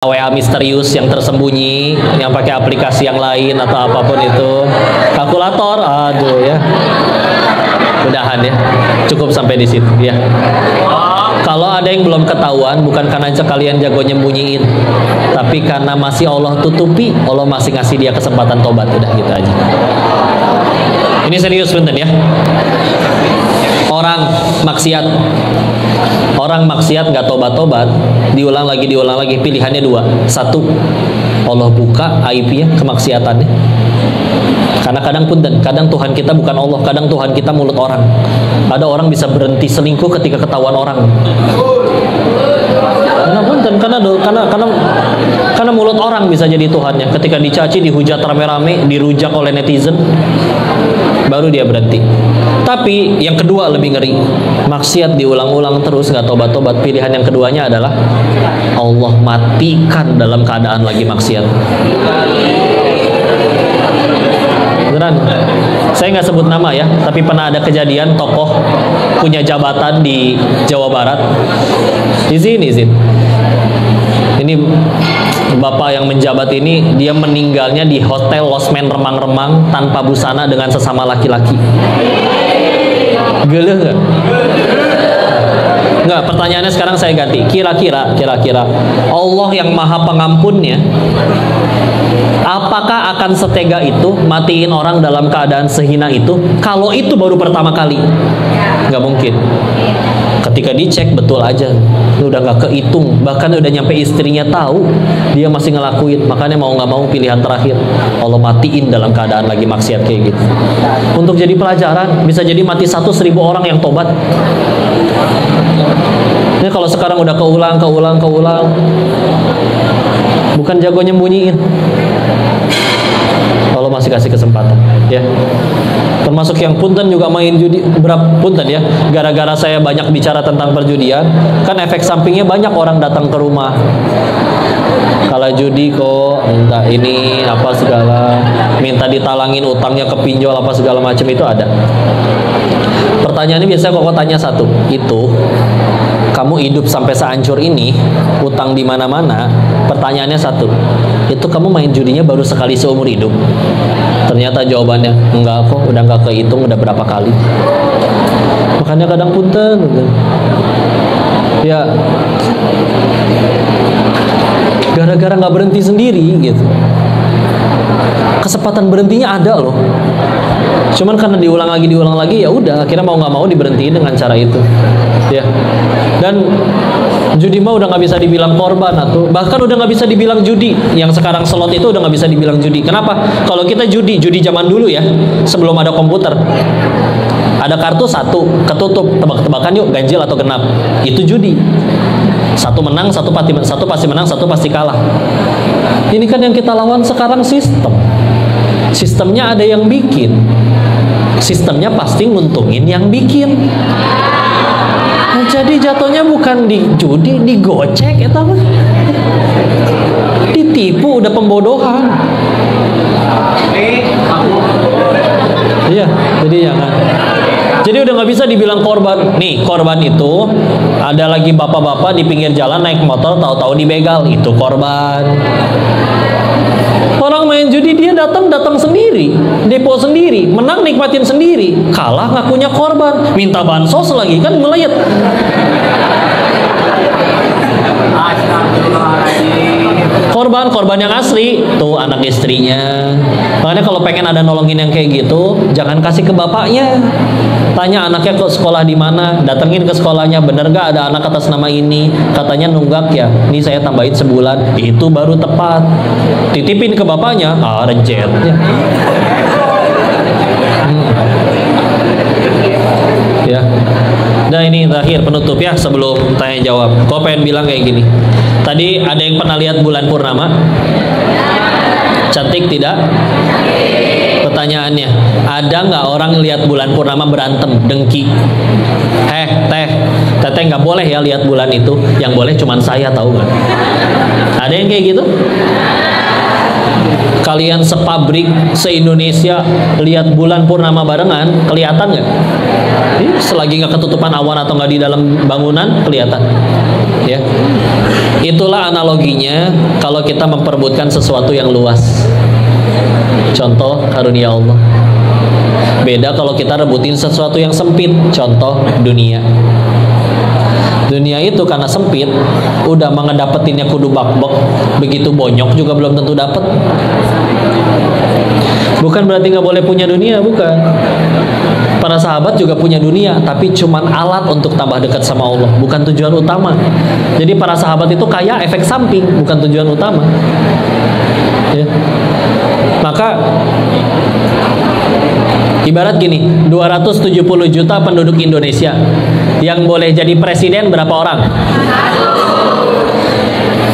WA misterius yang tersembunyi, yang pakai aplikasi yang lain atau apapun itu, kalkulator, aduh ya, mudahan ya, cukup sampai di situ ya. Kalau ada yang belum ketahuan, bukan karena kalian jago nyembunyiin, tapi karena masih Allah tutupi, Allah masih ngasih dia kesempatan tobat, udah gitu aja. Ini serius bener ya. Orang maksiat nggak tobat-tobat, diulang lagi, pilihannya dua. Satu, Allah buka aibnya, kemaksiatannya. Karena kadang Tuhan kita bukan Allah, kadang Tuhan kita mulut orang. Ada orang bisa berhenti selingkuh ketika ketahuan orang. Karena mulut orang bisa jadi Tuhannya. Ketika dicaci, dihujat rame-rame, dirujak oleh netizen, baru dia berhenti. Tapi yang kedua lebih ngeri. Maksiat diulang-ulang terus, nggak tobat-tobat. Pilihan yang keduanya adalah Allah matikan dalam keadaan lagi maksiat. Beneran. Saya nggak sebut nama ya, tapi pernah ada kejadian tokoh punya jabatan di Jawa Barat. Izin. Ini bapak yang menjabat ini, dia meninggalnya di hotel losmen remang-remang tanpa busana dengan sesama laki-laki. Gila nggak? Nggak, pertanyaannya sekarang saya ganti. Kira-kira Allah yang maha pengampunnya, apakah akan setega itu matiin orang dalam keadaan sehina itu? Kalau itu baru pertama kali, nggak mungkin. Ketika dicek betul aja, udah nggak kehitung, bahkan udah nyampe istrinya tahu, dia masih ngelakuin. Makanya mau nggak mau pilihan terakhir, Allah matiin dalam keadaan lagi maksiat kayak gitu. Untuk jadi pelajaran, bisa jadi mati 100.000 orang yang tobat. Ini kalau sekarang udah keulang, bukan jago nyembunyiin. Allah masih kasih kesempatan, ya. Termasuk yang punten juga main judi, punten ya. Gara-gara saya banyak bicara tentang perjudian, kan efek sampingnya banyak orang datang ke rumah. Kalau judi kok minta ini apa segala, minta ditalangin utangnya ke pinjol apa segala macam, itu ada. Pertanyaannya biasanya kok tanya satu, itu kamu hidup sampai sehancur ini, utang di mana-mana. Pertanyaannya satu, itu kamu main judinya baru sekali seumur hidup? Ternyata jawabannya enggak kok, udah nggak kehitung udah berapa kali. Makanya kadang punten ya, gara-gara nggak berhenti sendiri gitu. Kesempatan berhentinya ada loh, cuman karena diulang lagi, ya udah akhirnya mau nggak mau diberhentiin dengan cara itu, ya. Dan judi mah udah nggak bisa dibilang korban, atau bahkan udah nggak bisa dibilang judi. Yang sekarang slot itu udah nggak bisa dibilang judi. Kenapa? Kalau kita judi zaman dulu ya, sebelum ada komputer, ada kartu satu ketutup, tebak-tebakan yuk ganjil atau genap, itu judi. Satu menang, satu pasti menang, satu pasti kalah. Ini kan yang kita lawan sekarang sistemnya ada yang bikin, sistemnya pasti nguntungin yang bikin. Nah, jadi jatuhnya bukan di judi, digocek ya tahu, ditipu, udah pembodohan. Iya, jadi jangan. Jadi udah nggak bisa dibilang korban. Nih, korban itu ada lagi bapak-bapak di pinggir jalan naik motor, tahu-tahu dibegal, itu korban. Orang main judi dia datang sendiri, depo sendiri, menang nikmatin sendiri, kalah ngakunya korban, minta bansos lagi, kan melayat. Korban yang asli tuh anak istrinya. Makanya kalau pengen ada nolongin yang kayak gitu, jangan kasih ke bapaknya. Tanya anaknya ke sekolah di mana, datengin ke sekolahnya, bener gak ada anak atas nama ini, katanya nunggak ya, ini saya tambahin sebulan, itu baru tepat. Titipin ke bapaknya, reject ya. Nah ini terakhir penutup ya, sebelum tanya jawab. Kau pengen bilang kayak gini, tadi ada yang pernah lihat bulan purnama? Cantik tidak? Pertanyaannya, ada nggak orang lihat bulan purnama berantem, dengki? Teteh nggak boleh ya lihat bulan itu, yang boleh cuman saya, tahu nggak? Ada yang kayak gitu? kalian sepabrik se-Indonesia lihat bulan purnama barengan, kelihatan nggak? Selagi nggak ketutupan awan atau nggak di dalam bangunan, kelihatan. Ya, itulah analoginya kalau kita memperebutkan sesuatu yang luas. Contoh karunia Allah. Beda kalau kita rebutin sesuatu yang sempit. Contoh dunia. Dunia itu karena sempit, udah mengedapetinnya kudu bakbek, begitu bonyok juga belum tentu dapet. Bukan berarti nggak boleh punya dunia, bukan. Para sahabat juga punya dunia, tapi cuman alat untuk tambah dekat sama Allah, bukan tujuan utama. Jadi para sahabat itu kaya efek samping, bukan tujuan utama. Ya. Maka ibarat gini, 270 juta penduduk Indonesia, yang boleh jadi presiden berapa orang?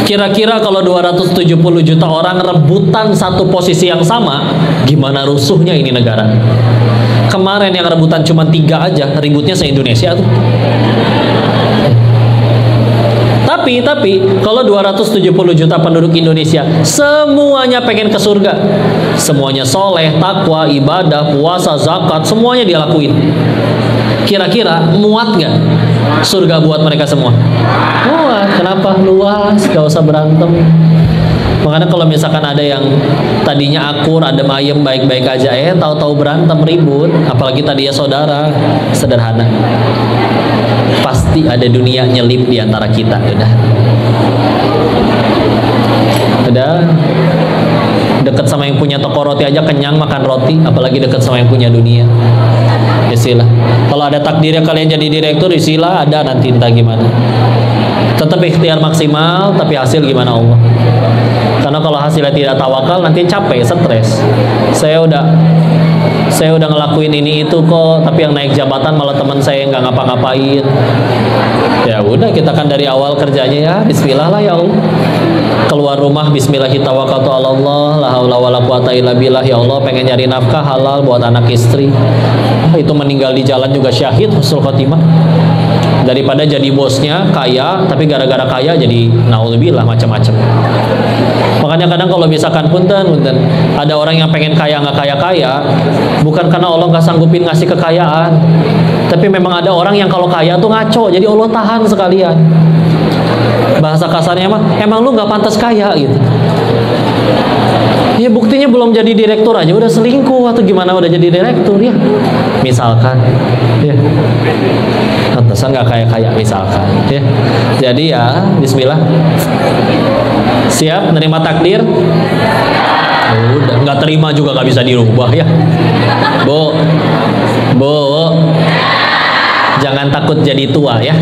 Kira-kira kalau 270 juta orang rebutan satu posisi yang sama, gimana rusuhnya ini negara? Kemarin yang rebutan cuma 3 aja, ributnya se-Indonesia tuh. Tapi kalau 270 juta penduduk Indonesia semuanya pengen ke surga, semuanya soleh, takwa, ibadah, puasa, zakat, semuanya dia lakuin, kira-kira muat gak surga buat mereka semua? Muat. Kenapa? Luas, gak usah berantem. Makanya kalau misalkan ada yang tadinya akur, adem ayem, baik-baik aja, tahu-tahu berantem, ribut, apalagi tadinya saudara, sederhana. Pasti ada dunia nyelip di antara kita. Udah deket sama yang punya toko roti aja kenyang makan roti, apalagi deket sama yang punya dunia. Isilah. Kalau ada takdirnya kalian jadi direktur, isilah, ada nanti entah gimana. Tetap ikhtiar maksimal, tapi hasil gimana Allah. Karena kalau hasilnya tidak tawakal, nanti capek, stres. Saya udah ngelakuin ini itu kok, tapi yang naik jabatan malah teman saya nggak ngapa-ngapain. Ya udah, kita kan dari awal kerjanya ya bismillah lah ya Allah. Keluar rumah bismillahirrahmanirrahim, la haula wala quwata illa billah, ya Allah pengen nyari nafkah halal buat anak istri. Itu meninggal di jalan juga syahid, husnul khotimah. Daripada jadi bosnya kaya, tapi gara-gara kaya jadi naudzubillah macam-macam. Makanya kadang kalau misalkan punten ada orang yang pengen kaya nggak kaya, bukan karena Allah nggak sanggupin ngasih kekayaan, tapi memang ada orang yang kalau kaya tuh ngaco, jadi Allah tahan sekalian. Bahasa kasarnya emang lu nggak pantas kaya gitu. Ya buktinya belum jadi direktur aja udah selingkuh, atau gimana udah jadi direktur ya. Misalkan ya. Pantesan nggak kaya-kaya misalkan ya. Jadi ya bismillah. Siap menerima takdir? Udah, nggak terima juga nggak bisa dirubah ya. Bu, jangan takut jadi tua ya.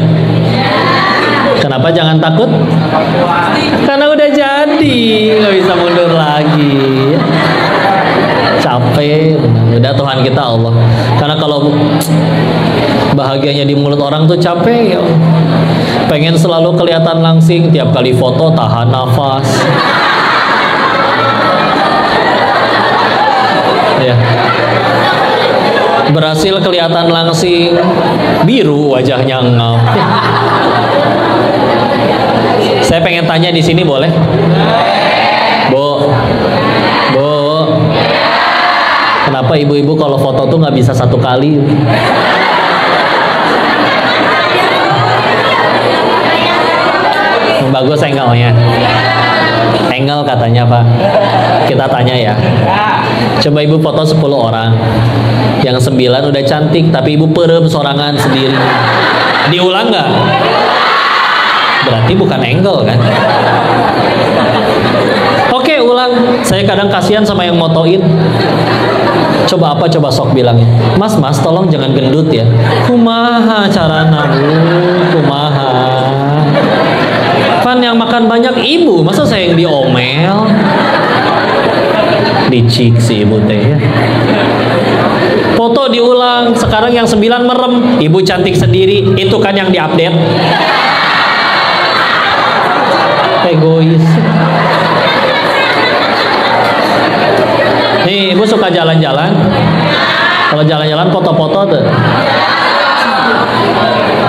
Kenapa jangan takut? Karena udah jadi, nggak bisa mundur lagi. Capek, udah Tuhan kita Allah. Karena kalau bahagianya di mulut orang tuh capek ya. Pengen selalu kelihatan langsing, tiap kali foto tahan nafas. Ya. Berhasil kelihatan langsing, biru wajahnya ngap. Saya pengen tanya di sini boleh? Bu, kenapa ibu-ibu kalau foto tuh nggak bisa satu kali? Bagus angle-nya. Angle katanya Pak. Kita tanya ya. Coba ibu foto 10 orang. Yang 9 udah cantik, tapi ibu perem sorangan sendiri. Diulang nggak? Berarti bukan angle kan? Oke, ulang. Saya kadang kasihan sama yang motoin. Coba apa? Coba sok bilangnya. Mas, tolong jangan gendut ya. Kumaha carana bu? Kumaha? Kan yang makan banyak ibu, masa saya yang diomel? Dicik si ibu teh ya. Foto diulang. Sekarang yang 9 merem, ibu cantik sendiri. Itu kan yang diupdate. Egois. Nih, ibu suka jalan-jalan. Kalau jalan-jalan foto-foto tuh.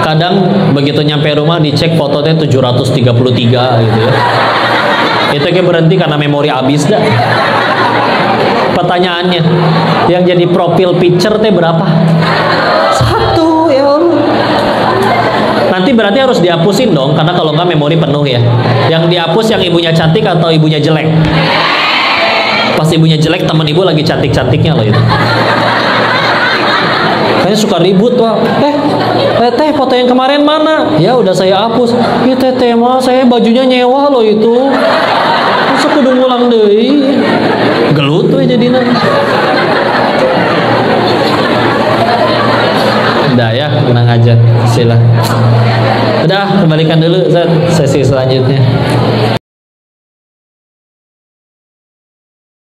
Kadang begitu nyampe rumah dicek fotonya 733 gitu ya. Itu kayak berhenti karena memori habis dah. Pertanyaannya, yang jadi profil picture teh berapa? 1, ya Allah. Nanti berarti harus dihapusin dong, karena kalau nggak memori penuh ya. Yang dihapus yang ibunya cantik atau ibunya jelek? Pas ibunya jelek, teman ibu lagi cantik-cantiknya loh itu. Kayaknya suka ribut, Pak. Teh foto yang kemarin mana? Ya udah saya hapus. Ya teh mah saya bajunya nyewa loh itu. Masa kudu ngulang deui. Gelut we jadina. Udah ya, tenang aja. Sila. Udah, kembalikan dulu sesi selanjutnya.